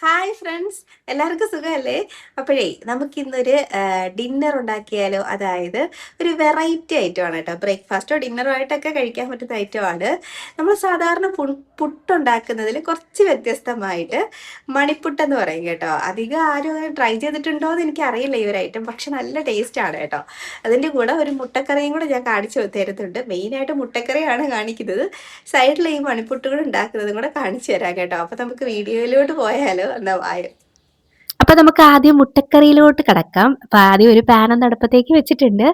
Hi friends, എല്ലാവർക്കും സുഖമല്ലേ? അപ്പോഴേ നമുക്കിന്നൊരു ഡിന്നർ ഉണ്ടാക്കിയാലോ? അതായത് ഒരു വെറൈറ്റി ഐറ്റമാണ് കേട്ടോ. ബ്രേക്ക്ഫാസ്റ്റോ ഡിന്നറോ ആയിട്ടൊക്കെ കഴിക്കാൻ പറ്റുന്ന ഐറ്റമാണ്. നമ്മൾ സാധാരണ പുട്ടുണ്ടാക്കുന്നതിൽ കുറച്ച് വ്യത്യസ്തമായിട്ട് മണിപ്പുട്ടെന്ന് പറയും കേട്ടോ. അധികം ആരും അങ്ങനെ ട്രൈ ചെയ്തിട്ടുണ്ടോ എന്ന് എനിക്കറിയില്ല ഈ ഒരു ഐറ്റം, പക്ഷെ നല്ല ടേസ്റ്റാണ് കേട്ടോ. അതിൻ്റെ കൂടെ ഒരു മുട്ടക്കറിയും കൂടെ ഞാൻ കാണിച്ചു തരുന്നുണ്ട്. മെയിനായിട്ട് മുട്ടക്കറിയാണ് കാണിക്കുന്നത്. സൈഡിൽ ഈ മണിപ്പുട്ടുകൾ ഉണ്ടാക്കുന്നതും കൂടെ കാണിച്ചു തരാം കേട്ടോ. അപ്പോൾ നമുക്ക് വീഡിയോയിലോട്ട് പോയാലോ? എന്താ വായോ. അപ്പൊ നമുക്ക് ആദ്യം മുട്ടക്കറിയിലോട്ട് കടക്കാം. അപ്പൊ ആദ്യം ഒരു പാൻ ഒന്ന് അടുപ്പത്തേക്ക് വെച്ചിട്ടുണ്ട്.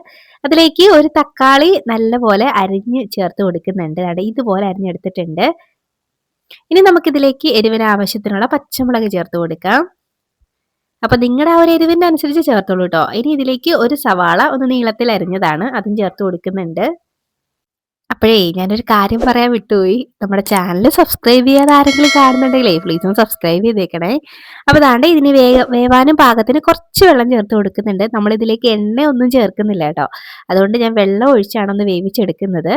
അതിലേക്ക് ഒരു തക്കാളി നല്ലപോലെ അരിഞ്ഞ് ചേർത്ത് കൊടുക്കുന്നുണ്ട്. അവിടെ ഇതുപോലെ അരിഞ്ഞെടുത്തിട്ടുണ്ട്. ഇനി നമുക്കിതിലേക്ക് എരിവിന് ആവശ്യത്തിനുള്ള പച്ചമുളക് ചേർത്ത് കൊടുക്കാം. അപ്പൊ നിങ്ങളുടെ ആ ഒരു എരിവിന്റെ അനുസരിച്ച് ചേർത്തോളൂ കേട്ടോ. ഇനി ഇതിലേക്ക് ഒരു സവാള ഒന്ന് നീളത്തിൽ അരിഞ്ഞതാണ്, അതും ചേർത്ത് കൊടുക്കുന്നുണ്ട്. അപ്പോഴേ ഞാനൊരു കാര്യം പറയാൻ വിട്ടുപോയി. നമ്മുടെ ചാനൽ സബ്സ്ക്രൈബ് ചെയ്യാതെ ആരെങ്കിലും കാണുന്നുണ്ടെങ്കിലേ പ്ലീസ് ഒന്ന് സബ്സ്ക്രൈബ് ചെയ്തേക്കണേ. അപ്പോൾ ദാണ്ടെ ഇതിന് വേവാനും പാകത്തിന് കുറച്ച് വെള്ളം ചേർത്ത് കൊടുക്കുന്നുണ്ട്. നമ്മളിതിലേക്ക് എണ്ണ ഒന്നും ചേർക്കുന്നില്ല കേട്ടോ. അതുകൊണ്ട് ഞാൻ വെള്ളം ഒഴിച്ചാണ് ഒന്ന് വേവിച്ചെടുക്കുന്നത്.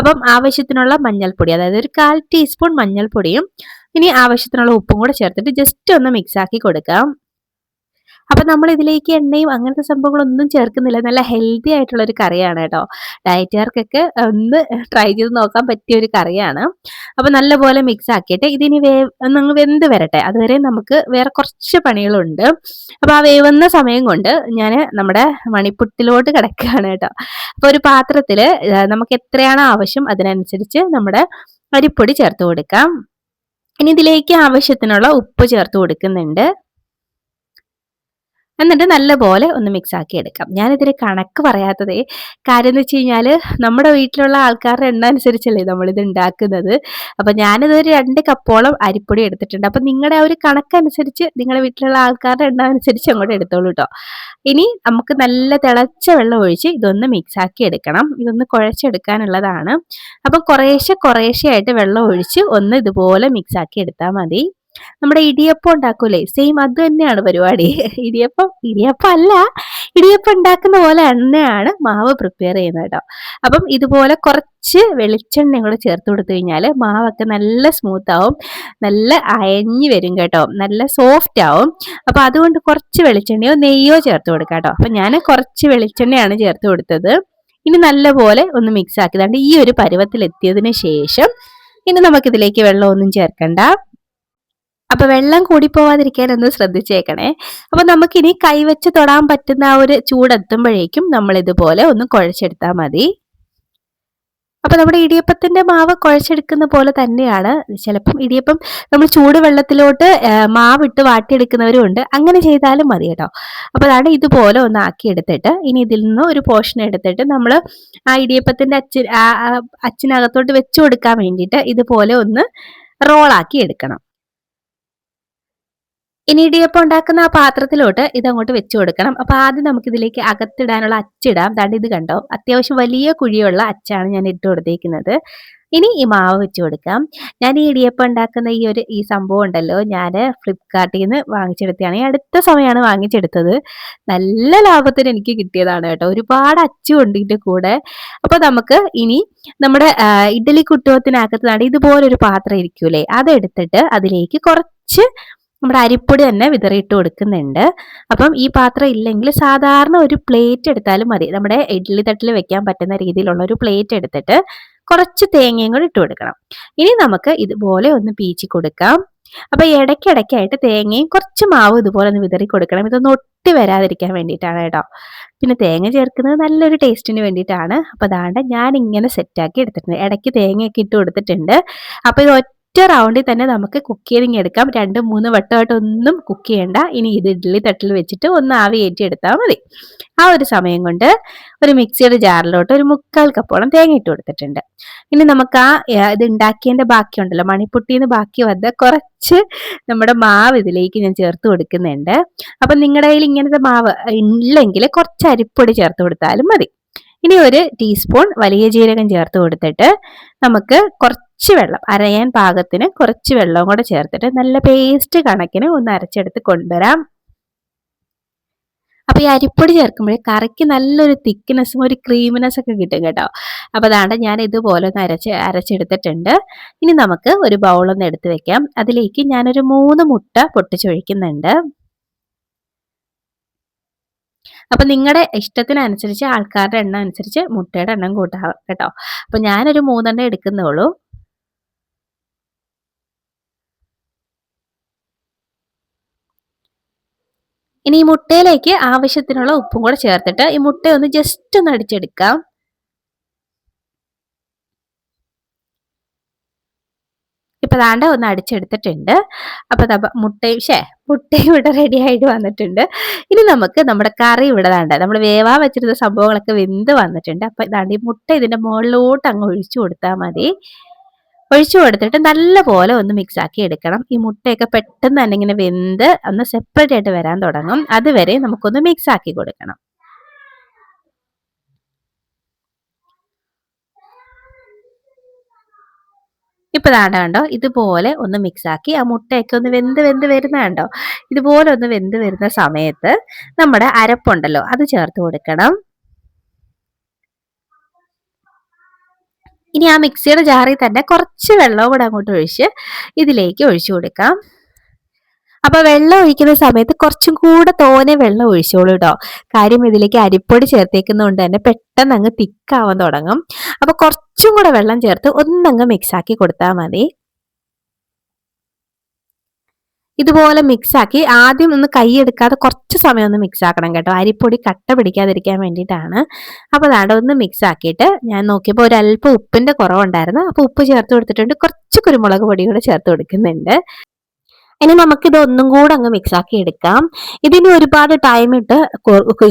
അപ്പം ആവശ്യത്തിനുള്ള മഞ്ഞൾപ്പൊടി, അതായത് ഒരു 1/4 ടീസ്പൂൺ മഞ്ഞൾപ്പൊടിയും ഇനി ആവശ്യത്തിനുള്ള ഉപ്പും കൂടെ ചേർത്തിട്ട് ജസ്റ്റ് ഒന്ന് മിക്സ് ആക്കി കൊടുക്കാം. അപ്പൊ നമ്മൾ ഇതിലേക്ക് എണ്ണയും അങ്ങനത്തെ സംഭവങ്ങളൊന്നും ചേർക്കുന്നില്ല. നല്ല ഹെൽത്തി ആയിട്ടുള്ള ഒരു കറിയാണ് കേട്ടോ. ഡയറ്റുകാർക്കൊക്കെ ഒന്ന് ട്രൈ ചെയ്ത് നോക്കാൻ പറ്റിയ ഒരു കറിയാണ്. അപ്പൊ നല്ലപോലെ മിക്സ് ആക്കിയിട്ട് ഇതിനി നിങ്ങൾ വെന്ത് വരട്ടെ. അതുവരെ നമുക്ക് വേറെ കുറച്ച് പണികളുണ്ട്. അപ്പൊ ആ വേവുന്ന സമയം കൊണ്ട് ഞാൻ നമ്മുടെ മണിപ്പുട്ടിലോട്ട് കിടക്കുകയാണ് കേട്ടോ. അപ്പൊ ഒരു പാത്രത്തിൽ നമുക്ക് എത്രയാണോ ആവശ്യം അതിനനുസരിച്ച് നമ്മുടെ അരിപ്പൊടി ചേർത്ത് കൊടുക്കാം. ഇനി ഇതിലേക്ക് ആവശ്യത്തിനുള്ള ഉപ്പ് ചേർത്ത് കൊടുക്കുന്നുണ്ട്. എന്നിട്ട് നല്ലപോലെ ഒന്ന് മിക്സ് ആക്കി എടുക്കാം. ഞാനിതിന് കണക്ക് പറയാത്തതേ കാര്യം എന്ന് വെച്ച് കഴിഞ്ഞാൽ നമ്മുടെ വീട്ടിലുള്ള ആൾക്കാരുടെ എണ്ണ അനുസരിച്ചല്ലേ നമ്മളിത് ഉണ്ടാക്കുന്നത്. അപ്പം ഞാനിത് ഒരു 2 കപ്പോളം അരിപ്പൊടി എടുത്തിട്ടുണ്ട്. അപ്പം നിങ്ങളുടെ ആ ഒരു കണക്കനുസരിച്ച് നിങ്ങളുടെ വീട്ടിലുള്ള ആൾക്കാരുടെ എണ്ണ അനുസരിച്ച് അങ്ങോട്ട് എടുത്തോളൂ കേട്ടോ. ഇനി നമുക്ക് നല്ല തിളച്ച വെള്ളം ഒഴിച്ച് ഇതൊന്ന് മിക്സ് ആക്കി എടുക്കണം. ഇതൊന്ന് കുഴച്ചെടുക്കാനുള്ളതാണ്. അപ്പം കുറേശ്ശെ ആയിട്ട് വെള്ളം ഒഴിച്ച് ഒന്ന് ഇതുപോലെ മിക്സ് ആക്കി എടുത്താൽ മതി. നമ്മുടെ ഇടിയപ്പം ഉണ്ടാക്കൂലേ, സെയിം അത് തന്നെയാണ് പരിപാടി. ഇടിയപ്പം അല്ല, ഇടിയപ്പം ഉണ്ടാക്കുന്ന പോലെ തന്നെയാണ് മാവ് പ്രിപ്പയർ ചെയ്യുന്നത് കേട്ടോ. അപ്പം ഇതുപോലെ കുറച്ച് വെളിച്ചെണ്ണ കൂടെ ചേർത്ത് കൊടുത്തു കഴിഞ്ഞാൽ മാവൊക്കെ നല്ല സ്മൂത്ത് ആവും, നല്ല അയഞ്ഞു വരും കേട്ടോ, നല്ല സോഫ്റ്റ് ആവും. അപ്പൊ അതുകൊണ്ട് കുറച്ച് വെളിച്ചെണ്ണയോ നെയ്യോ ചേർത്ത് കൊടുക്കാം കേട്ടോ. അപ്പൊ ഞാൻ കുറച്ച് വെളിച്ചെണ്ണയാണ് ചേർത്ത് കൊടുത്തത്. ഇനി നല്ലപോലെ ഒന്ന് മിക്സ് ആക്കിയതാണ്ട് ഈ ഒരു പരുവത്തിൽ എത്തിയതിന് ശേഷം ഇനി നമുക്കിതിലേക്ക് വെള്ളമൊന്നും ചേർക്കണ്ട. അപ്പൊ വെള്ളം കൂടി പോവാതിരിക്കാൻ ഒന്ന് ശ്രദ്ധിച്ചേക്കണേ. അപ്പൊ നമുക്കിനി കൈവച്ച് തൊടാൻ പറ്റുന്ന ആ ഒരു ചൂടെത്തുമ്പോഴേക്കും നമ്മൾ ഇതുപോലെ ഒന്ന് കുഴച്ചെടുത്താൽ മതി. അപ്പൊ നമ്മുടെ ഇടിയപ്പത്തിന്റെ മാവ് കുഴച്ചെടുക്കുന്ന പോലെ തന്നെയാണ്. ചിലപ്പം ഇടിയപ്പം നമ്മൾ ചൂടുവെള്ളത്തിലോട്ട് മാവിട്ട് വാട്ടിയെടുക്കുന്നവരും ഉണ്ട്. അങ്ങനെ ചെയ്താലും മതി കേട്ടോ. അപ്പൊ അതാണ് ഇതുപോലെ ഒന്ന് ആക്കി എടുത്തിട്ട് ഇനി ഇതിൽ നിന്ന് ഒരു പോർഷൻ എടുത്തിട്ട് നമ്മൾ ആ ഇടിയപ്പത്തിന്റെ അച്ചിനകത്തോട്ട് വെച്ചു കൊടുക്കാൻ വേണ്ടിയിട്ട് ഇതുപോലെ ഒന്ന് റോളാക്കി എടുക്കണം. ഇനി ഇടിയപ്പം ഉണ്ടാക്കുന്ന ആ പാത്രത്തിലോട്ട് ഇതങ്ങോട്ട് വെച്ച് കൊടുക്കണം. അപ്പൊ ആദ്യം നമുക്ക് ഇതിലേക്ക് അകത്തിടാനുള്ള അച്ചിടാം. ദാണ്ട് ഇത് കണ്ടോ, അത്യാവശ്യം വലിയ കുഴിയുള്ള അച്ചാണ് ഞാൻ ഇട്ട് കൊടുത്തേക്കുന്നത്. ഇനി ഈ മാവ് വെച്ച് കൊടുക്കാം. ഞാൻ ഈ ഇടിയപ്പം ഉണ്ടാക്കുന്ന ഈ സംഭവം ഉണ്ടല്ലോ, ഞാൻ ഫ്ലിപ്കാർട്ടിൽ നിന്ന് വാങ്ങിച്ചെടുത്തതാണ്. ഈ അടുത്ത സമയമാണ് വാങ്ങിച്ചെടുത്തത്. നല്ല ലാഭത്തിന് എനിക്ക് കിട്ടിയതാണ് കേട്ടോ. ഒരുപാട് അച്ചു ഉണ്ട് ഇതിന്റെ കൂടെ. അപ്പൊ നമുക്ക് ഇനി നമ്മുടെ ഇഡ്ഡലി കുട്ടുവത്തിനകത്ത് ഇതുപോലൊരു പാത്രം ഇരിക്കൂലേ, അതെടുത്തിട്ട് അതിലേക്ക് കുറച്ച് നമ്മുടെ അരിപ്പൊടി തന്നെ വിതറിയിട്ട് കൊടുക്കുന്നുണ്ട്. അപ്പം ഈ പാത്രം ഇല്ലെങ്കിൽ സാധാരണ ഒരു പ്ലേറ്റ് എടുത്താലും മതി. നമ്മുടെ ഇഡ്ഡലി തട്ടിൽ വെക്കാൻ പറ്റുന്ന രീതിയിലുള്ള ഒരു പ്ലേറ്റ് എടുത്തിട്ട് കുറച്ച് തേങ്ങയും കൂടി ഇട്ട് കൊടുക്കണം. ഇനി നമുക്ക് ഇതുപോലെ ഒന്ന് പീച്ചി കൊടുക്കാം. അപ്പൊ ഇടയ്ക്കിടയ്ക്കായിട്ട് തേങ്ങയും കുറച്ച് മാവും ഇതുപോലെ ഒന്ന് വിതറി കൊടുക്കണം. ഇതൊന്ന് ഒട്ടി വരാതിരിക്കാൻ വേണ്ടിയിട്ടാണ് കേട്ടോ. പിന്നെ തേങ്ങ ചേർക്കുന്നത് നല്ലൊരു ടേസ്റ്റിന് വേണ്ടിയിട്ടാണ്. അപ്പൊ അതാണ്ട് ഞാൻ ഇങ്ങനെ സെറ്റാക്കി എടുത്തിട്ടുണ്ട്. ഇടയ്ക്ക് തേങ്ങയൊക്കെ ഇട്ട് കൊടുത്തിട്ടുണ്ട്. അപ്പൊ ഇത് ഒറ്റ റൗണ്ടിൽ തന്നെ നമുക്ക് കുക്ക് ചെയ്തിങ്ങ് എടുക്കാം. 2-3 വട്ടമായിട്ട് ഒന്നും കുക്ക് ചെയ്യണ്ട. ഇനി ഇത് ഇഡ്ഡലി തട്ടിൽ വെച്ചിട്ട് ഒന്ന് ആവി കയറ്റി എടുത്താൽ മതി. ആ ഒരു സമയം കൊണ്ട് ഒരു മിക്സിയുടെ ജാറിലോട്ട് ഒരു 1/4 കപ്പോളം തേങ്ങ ഇട്ട് കൊടുത്തിട്ടുണ്ട്. ഇനി നമുക്ക് ഇത് ഉണ്ടാക്കിയതിന്റെ ബാക്കിയുണ്ടല്ലോ, മണിപ്പുട്ടിന്ന് ബാക്കി വന്ന കുറച്ച് നമ്മുടെ മാവ് ഇതിലേക്ക് ഞാൻ ചേർത്ത് കൊടുക്കുന്നുണ്ട്. അപ്പൊ നിങ്ങളുടെ കയ്യിൽ ഇങ്ങനത്തെ മാവ് ഇല്ലെങ്കിൽ കുറച്ച് അരിപ്പൊടി ചേർത്ത് കൊടുത്താലും മതി. ഇനി 1 ടീസ്പൂൺ വലിയ ജീരകം ചേർത്ത് കൊടുത്തിട്ട് നമുക്ക് കുറച്ച് വെള്ളം, അരയാൻ പാകത്തിന് കുറച്ച് വെള്ളം കൂടെ ചേർത്തിട്ട് നല്ല പേസ്റ്റ് കണക്കിന് ഒന്ന് അരച്ചെടുത്ത് കൊണ്ടുവരാം. അപ്പൊ ഈ അരിപ്പൊടി ചേർക്കുമ്പോൾ കറിക്ക് നല്ലൊരു തിക്നെസ്സും ഒരു ക്രീമിനെസ് ഒക്കെ കിട്ടും കേട്ടോ. അപ്പൊ അതാണ്ട് ഞാൻ ഇതുപോലെ ഒന്ന് അരച്ചെടുത്തിട്ടുണ്ട്. ഇനി നമുക്ക് ഒരു ബൗളൊന്ന് എടുത്ത് വെക്കാം. അതിലേക്ക് ഞാനൊരു 3 മുട്ട പൊട്ടിച്ചൊഴിക്കുന്നുണ്ട്. അപ്പൊ നിങ്ങളുടെ ഇഷ്ടത്തിനനുസരിച്ച്, ആൾക്കാരുടെ എണ്ണം അനുസരിച്ച് മുട്ടയുടെ എണ്ണം കൂട്ടാം കേട്ടോ. അപ്പൊ ഞാനൊരു 3 എടുക്കുന്നുള്ളൂ. ഇനി ഈ മുട്ടയിലേക്ക് ആവശ്യത്തിനുള്ള ഉപ്പും കൂടെ ചേർത്തിട്ട് ഈ മുട്ട ഒന്ന് ജസ്റ്റ് ഒന്ന് അടിച്ചെടുക്കാം. ഇപ്പൊ ദാണ്ട ഒന്ന് അടിച്ചെടുത്തിട്ടുണ്ട്. അപ്പൊ മുട്ടയും ഇവിടെ റെഡി ആയിട്ട് വന്നിട്ടുണ്ട്. ഇനി നമുക്ക് നമ്മുടെ കറി ഇവിടെ ദാണ്ട നമ്മൾ വേവാൻ വെച്ചിരുന്ന സംഭവങ്ങളൊക്കെ വെന്ത് വന്നിട്ടുണ്ട്. അപ്പൊ ദാണ്ട് ഈ മുട്ട ഇതിന്റെ മുകളിലോട്ട് അങ്ങ് ഒഴിച്ചു കൊടുത്താൽ മതി. ഒഴിച്ചു കൊടുത്തിട്ട് നല്ലപോലെ ഒന്ന് മിക്സ് ആക്കി എടുക്കണം. ഈ മുട്ടയൊക്കെ പെട്ടെന്ന് തന്നെ ഇങ്ങനെ വെന്ത് ഒന്ന് സെപ്പറേറ്റ് ആയിട്ട് വരാൻ തുടങ്ങും. അതുവരെ നമുക്കൊന്ന് മിക്സ് ആക്കി കൊടുക്കണം. ഇപ്പൊ ദാണ്ട കണ്ടോ, ഇതുപോലെ ഒന്ന് മിക്സ് ആക്കി ആ മുട്ടയൊക്കെ ഒന്ന് വെന്ത് വരുന്ന കണ്ടോ. ഇതുപോലെ ഒന്ന് വെന്ത് വരുന്ന സമയത്ത് നമ്മുടെ അരപ്പുണ്ടല്ലോ അത് ചേർത്ത് കൊടുക്കണം. ഇനി ആ മിക്സിയുടെ ജാറിൽ തന്നെ കുറച്ച് വെള്ളവും കൂടെ അങ്ങോട്ട് ഒഴിച്ച് ഇതിലേക്ക് ഒഴിച്ചു കൊടുക്കാം. അപ്പൊ വെള്ളം ഒഴിക്കുന്ന സമയത്ത് കുറച്ചും കൂടെ തോനെ വെള്ളം ഒഴിച്ചോളൂ കേട്ടോ. കാര്യം ഇതിലേക്ക് അരിപ്പൊടി ചേർത്തേക്കുന്നതുകൊണ്ട് തന്നെ പെട്ടെന്ന് അങ്ങ് തിക്കാവാൻ തുടങ്ങും. അപ്പൊ കുറച്ചും കൂടെ വെള്ളം ചേർത്ത് ഒന്നങ്ങ് മിക്സ് ആക്കി കൊടുത്താൽ മതി. ഇതുപോലെ മിക്സ് ആക്കി ആദ്യം ഒന്ന് കൈ എടുക്കാതെ കുറച്ച് സമയം ഒന്ന് മിക്സ് ആക്കണം കേട്ടോ. അരിപ്പൊടി കട്ട പിടിക്കാതിരിക്കാൻ വേണ്ടിയിട്ടാണ്. അപ്പൊ അതാണ്ട് ഒന്ന് മിക്സ് ആക്കിയിട്ട് ഞാൻ നോക്കിയപ്പോൾ ഒരല്പം ഉപ്പിന്റെ കുറവുണ്ടായിരുന്നു. അപ്പൊ ഉപ്പ് ചേർത്ത് കൊടുത്തിട്ടുണ്ട്. കുറച്ച് കുരുമുളക് പൊടി കൂടെ ചേർത്ത് കൊടുക്കുന്നുണ്ട്. ഇനി നമുക്കിത് ഒന്നും കൂടെ അങ്ങ് മിക്സ് ആക്കി എടുക്കാം. ഇതിന് ഒരുപാട് ടൈം ഇട്ട് കുക്ക്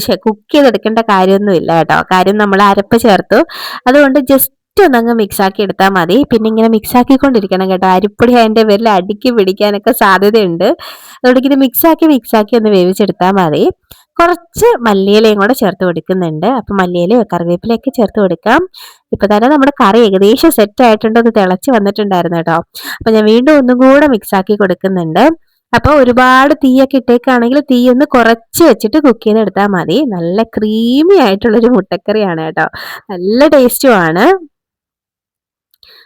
ചെയ്തെടുക്കേണ്ട കാര്യമൊന്നുമില്ല കേട്ടോ. കാര്യം നമ്മൾ അരപ്പ് ചേർത്തു, അതുകൊണ്ട് ജസ്റ്റ് ഒന്നങ്ങ് മിക്സ് ആക്കി എടുത്താൽ മതി. പിന്നെ ഇങ്ങനെ മിക്സ് ആക്കിക്കൊണ്ടിരിക്കണം കേട്ടോ. അരിപ്പൊടി അതിന്റെ പേരിൽ അടുക്കി പിടിക്കാനൊക്കെ സാധ്യതയുണ്ട്. അതുകൊണ്ട് ഇത് മിക്സ് ആക്കി ഒന്ന് വേവിച്ചെടുത്താൽ മതി. കുറച്ച് മല്ലിയിലയും കൂടെ ചേർത്ത് കൊടുക്കുന്നുണ്ട്. അപ്പൊ മല്ലിയിലയോ കറിവേപ്പിലയൊക്കെ ചേർത്ത് കൊടുക്കാം. ഇപ്പൊ തന്നെ നമ്മുടെ കറി ഏകദേശം സെറ്റ് ആയിട്ടുണ്ട്. അത് തിളച്ച് വന്നിട്ടുണ്ടായിരുന്നു കേട്ടോ. അപ്പൊ ഞാൻ വീണ്ടും ഒന്നും കൂടെ മിക്സ് ആക്കി കൊടുക്കുന്നുണ്ട്. അപ്പൊ ഒരുപാട് തീയൊക്കെ ഇട്ടേക്കാണെങ്കിൽ തീ ഒന്ന് കുറച്ച് വെച്ചിട്ട് കുക്ക് ചെയ്തെടുത്താൽ മതി. നല്ല ക്രീമി ആയിട്ടുള്ളൊരു മുട്ടക്കറിയാണ് കേട്ടോ. നല്ല ടേസ്റ്റുമാണ്.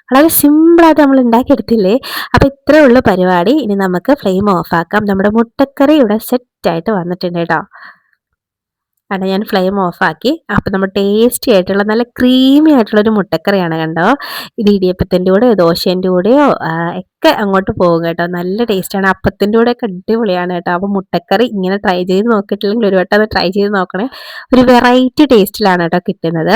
വളരെ സിമ്പിളായിട്ട് നമ്മൾ ഉണ്ടാക്കിയെടുത്തില്ലേ. അപ്പൊ ഇത്രേ ഉള്ളൂ പരിപാടി. ഇനി നമുക്ക് ഫ്ലെയിം ഓഫ് ആക്കാം. നമ്മുടെ മുട്ടക്കറി ഇവിടെ സെറ്റ് ആയിട്ട് വന്നിട്ടുണ്ട് കേട്ടോ. കാരണം ഞാൻ ഫ്ലെയിം ഓഫ് ആക്കി. അപ്പൊ നമ്മൾ ടേസ്റ്റി ആയിട്ടുള്ള നല്ല ക്രീമി ആയിട്ടുള്ള ഒരു മുട്ടക്കറിയാണ് കണ്ടോ. ഇത് ഇടിയപ്പത്തിന്റെ കൂടെയോ ദോശേന്റെ കൂടെയോ ഒക്കെ അങ്ങോട്ട് പോകും കേട്ടോ. നല്ല ടേസ്റ്റാണ്. അപ്പത്തിന്റെ കൂടെ ഒക്കെ അടിപൊളിയാണ് കേട്ടോ. അപ്പൊ മുട്ടക്കറി ഇങ്ങനെ ട്രൈ ചെയ്ത് നോക്കിയിട്ടില്ലെങ്കിൽ ഒരു വട്ടം അത് ട്രൈ ചെയ്ത് നോക്കണേ. ഒരു വെറൈറ്റി ടേസ്റ്റിലാണ് കേട്ടോ കിട്ടുന്നത്.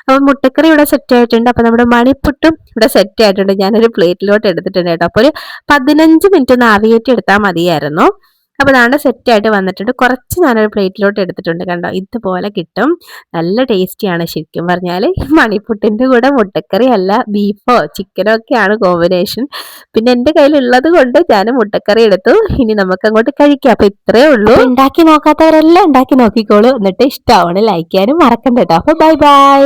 അപ്പൊ മുട്ടക്കറി ഇവിടെ സെറ്റ് ആയിട്ടുണ്ട്. അപ്പൊ നമ്മുടെ മണിപ്പുട്ടും ഇവിടെ സെറ്റ് ആയിട്ടുണ്ട്. ഞാനൊരു പ്ലേറ്റിലോട്ട് എടുത്തിട്ടുണ്ട് കേട്ടോ. അപ്പൊ ഒരു 15 മിനിറ്റ് ഒന്ന് ആവിയേറ്റി എടുത്താൽ മതിയായിരുന്നു. അപ്പൊ അതാണ്ട് സെറ്റ് ആയിട്ട് വന്നിട്ടുണ്ട്. കുറച്ച് ഞാനൊരു പ്ലേറ്റിലോട്ട് എടുത്തിട്ടുണ്ട് കണ്ടോ. ഇതുപോലെ കിട്ടും. നല്ല ടേസ്റ്റിയാണ് ശരിക്കും പറഞ്ഞാല്. മണിപ്പുട്ടിന്റെ കൂടെ മുട്ടക്കറി അല്ല ബീഫോ ചിക്കനോ ഒക്കെയാണ് കോമ്പിനേഷൻ. പിന്നെ എന്റെ കയ്യിലുള്ളത് കൊണ്ട് ഞാൻ മുട്ടക്കറി എടുത്തു. ഇനി നമുക്ക് അങ്ങോട്ട് കഴിക്കാം. അപ്പൊ ഇത്രയേ ഉള്ളൂ. ഉണ്ടാക്കി നോക്കാത്തവരെല്ലാം ഉണ്ടാക്കി നോക്കിക്കോളൂ. എന്നിട്ട് ഇഷ്ടമാണ് ലൈക്ക് ചെയ്യാനും മറക്കണ്ട കേട്ടോ. അപ്പൊ ബൈ ബൈ.